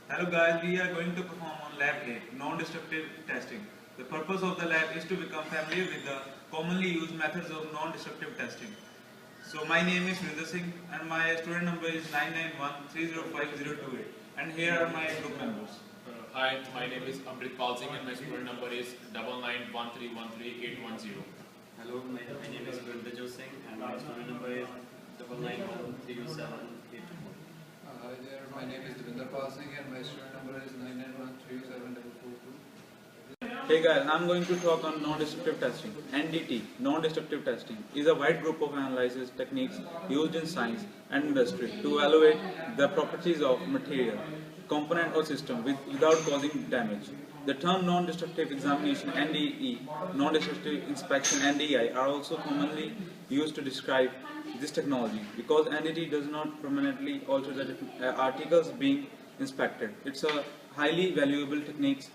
Hello guys, we are going to perform on Lab 8, non-destructive testing. The purpose of the lab is to become familiar with the commonly used methods of non-destructive testing. So my name is Vrinder Singh and my student number is 991305028 and here are my group members. Hi, my name is Amrit Pal Singh and my student number is 9913133810. Hello, my name is Gurundajo Singh and my student number is 99130782. Hi there, my name is Devinder Pal Singh and my student number is 991307442. Hey guys, I'm going to talk on non-destructive testing. NDT, non-destructive testing, is a wide group of analysis techniques used in science and industry to evaluate the properties of material, component or system without causing damage. The term non-destructive examination NDE, non-destructive inspection NDI are also commonly used to describe this technology because NDT does not permanently alter the articles being inspected. It's a highly valuable technique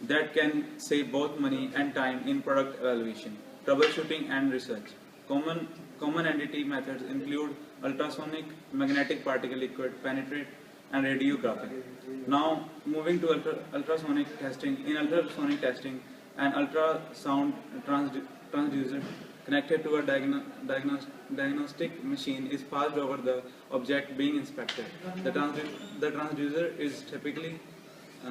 that can save both money and time in product evaluation, troubleshooting and research. Common NDT methods include ultrasonic, magnetic particle liquid, penetrate and radiography. Now moving to ultrasonic testing. In ultrasonic testing, an ultrasound transducer connected to a diagnostic machine is passed over the object being inspected. The transducer is typically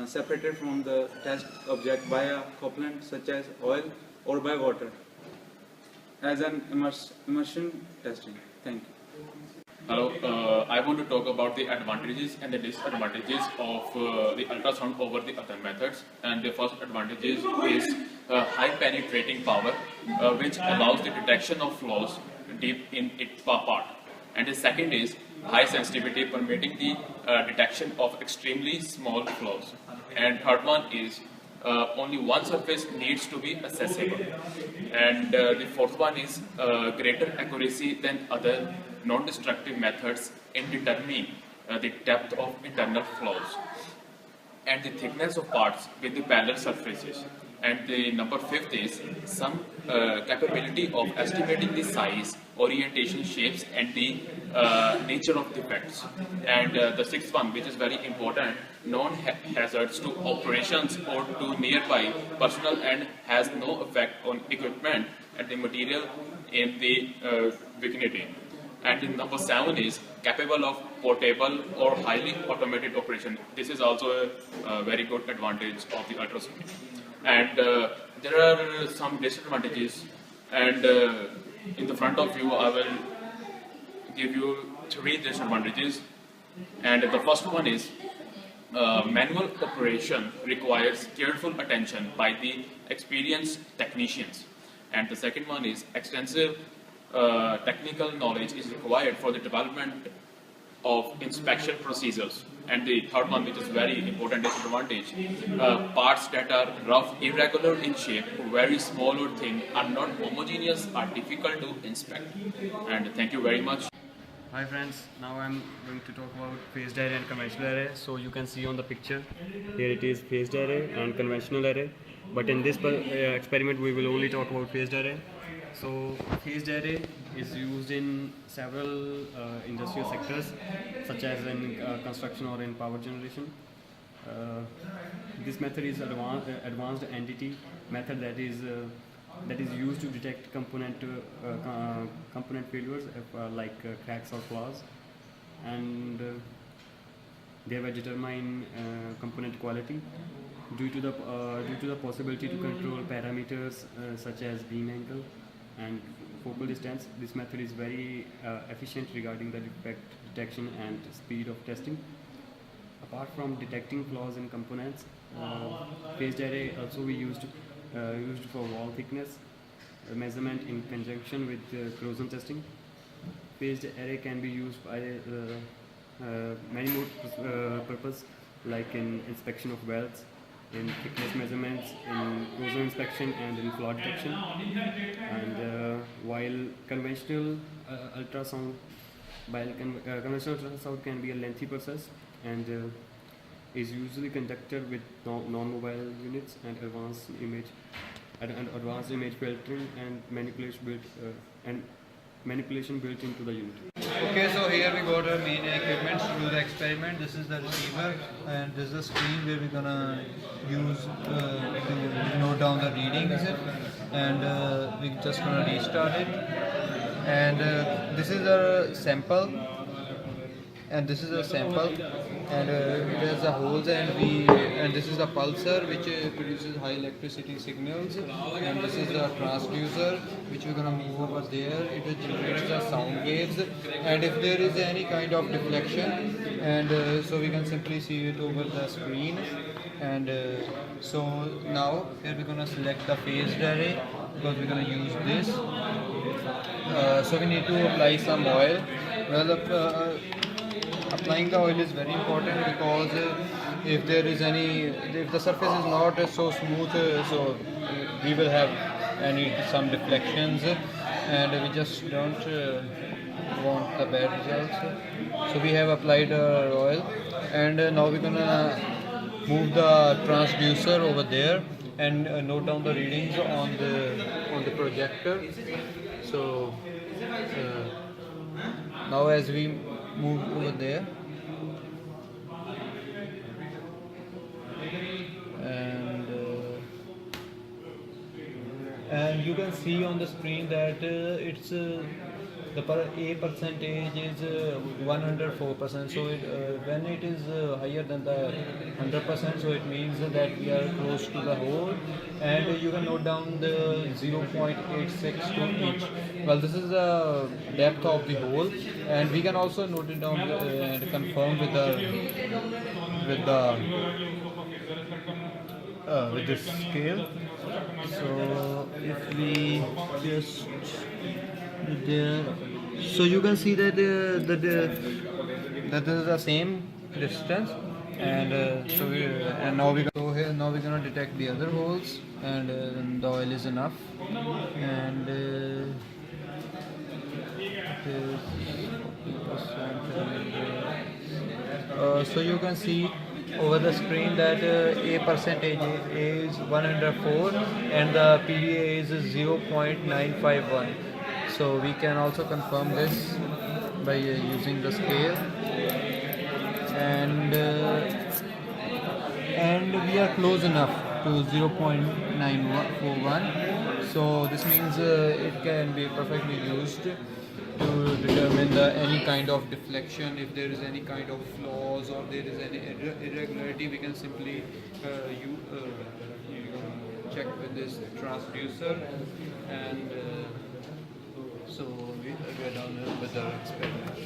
separated from the test object by a couplant such as oil or by water as an immersion testing. Thank you. Hello, I want to talk about the advantages and the disadvantages of the ultrasound over the other methods. And the first advantage is high penetrating power, which allows the detection of flaws deep in its part. And the second is high sensitivity, permitting the detection of extremely small flaws. And third one is only one surface needs to be accessible. And the fourth one is greater accuracy than other non-destructive methods in determining the depth of internal flaws and the thickness of parts with the parallel surfaces. And the number fifth is some capability of estimating the size, orientation, shapes and the nature of defects. And the sixth one, which is very important, known hazards to operations or to nearby personnel and has no effect on equipment and the material in the vicinity. And the number seven is capable of portable or highly automated operation. This is also a very good advantage of the ultrasonic. And there are some disadvantages, and in the front of you I will give you three disadvantages. And the first one is manual operation requires careful attention by the experienced technicians. And the second one is extensive technical knowledge is required for the development of inspection procedures. And the third one, which is very important disadvantage, parts that are rough, irregular in shape, very small or thin, are not homogeneous, are difficult to inspect. And thank you very much. Hi friends, now I'm going to talk about phased array and conventional array. So you can see on the picture, here it is phased array and conventional array. But in this experiment we will only talk about phased array. So phased array is used in several industrial sectors such as in construction or in power generation. This method is advanced NDT method that is used to detect component failures like cracks or flaws, and thereby determine component quality due to the possibility to control parameters such as beam angle and focal distance. This method is very efficient regarding the defect detection and speed of testing. Apart from detecting flaws in components, phased array also we used for wall thickness measurement in conjunction with corrosion testing. Phased array can be used by many more purposes, like in inspection of welds, in thickness measurements, in corrosion inspection and in flaw detection. And while conventional ultrasound can be a lengthy process and is usually conducted with non-mobile units and advanced image filtering and manipulation built into the unit. Okay, so here we got our main equipment to do the experiment. This is the receiver, and this is the screen where we're gonna use to note down the readings. And we're just gonna restart it. And this is a sample, and this is a sample, and it has the holes, and this is a pulsar which produces high electricity signals, and this is a transducer which we're gonna move over there. It generates the sound waves, and if there is any kind of deflection, and so we can simply see it over the screen. And so now here we're gonna select the phased array because we're gonna use this. So we need to apply some oil. Well, applying the oil is very important because if there is if the surface is not so smooth, so we will have some deflections, and we just don't want the bad results. So we have applied oil, and now we're gonna move the transducer over there and note down the readings on the projector. So now as we move over there, and you can see on the screen that it's A percentage is 104%. So when it is higher than the 100%, so it means that we are close to the hole. And you can note down the 0.862 inch. Well, this is the depth of the hole, and we can also note it down and confirm with this scale. So if we just there, so you can see that that is the same distance, and now we're gonna detect the other holes, and the oil is enough, and so you can see over the screen that A percentage is 104 and the PDA is 0.951. So we can also confirm this by using the scale, and we are close enough to 0.941. So this means it can be perfectly used to determine any kind of deflection. If there is any kind of flaws or there is any irregularity, we can simply check with this transducer, and so we are done with our experiment.